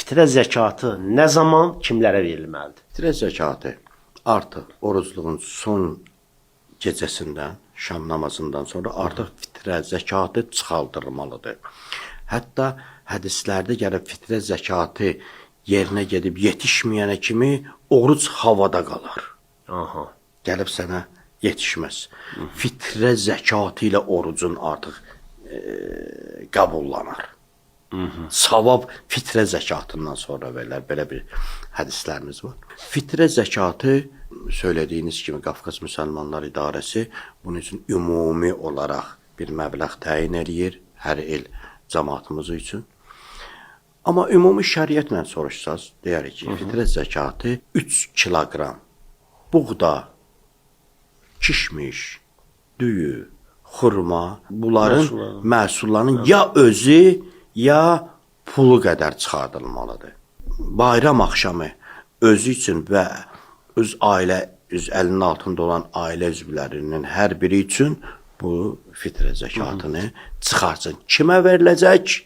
fitrə zəkatı nə zaman kimlərə verilməlidir? Fitrə zəkatı artıq orucluğun son gecəsindən, şam namazından sonra artıq fitrə zəkatı çıxaldırılmalıdır. Hətta hədislərdə gəlib fitrə zəkatı yerinə gedib yetişməyənə kimi oruc havada qalar. Aha. Gəlib sənə yetişməz. Fitrə zəkatı ilə orucun artıq qəbullanar. Savab fitrə zəkatından sonra verilər. Belə bir hədislərimiz var. Fitrə zəkatı söylədiyiniz kimi Qafqaz Müsəlmanlar İdarəsi bunun üçün ümumi olaraq bir məbləğ təyin eləyir hər il cəmaatımız üçün. Amma ümumi şəriətlə soruşsaz, deyərik ki, fitrə zəkatı 3 kiloqram buğda, kişmiş, düyü, xurma, bunların məhsullarının ya özü, ya pulu qədər çıxardılmalıdır. Bayram axşamı özü üçün və öz əlinin altında olan ailə üzvlərinin hər biri üçün bu fitrə zəkatını çıxarsın. Kimə veriləcək?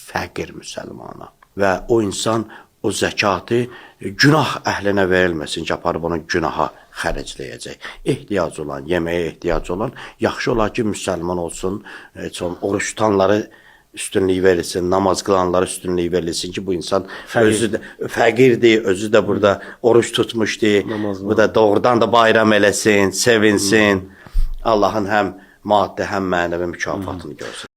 Fəqir müsəlmana. Və o insan o zəkatı günah əhlinə verilməsin ki, aparıb onu günaha xərcləyəcək. Ehtiyac olan, yeməyə ehtiyac olan, yaxşı olar ki, müsəlman olsun, oruç tutanları üstünlük verilsin, namaz qılanlara üstünlük verilsin ki, bu insan özü də fəqirdir, özü də burada oruç tutmuşdur, bu da doğrudan da bayram eləsin, sevinsin, Allahın həm maddi, həm mənəvi mükafatını görsün.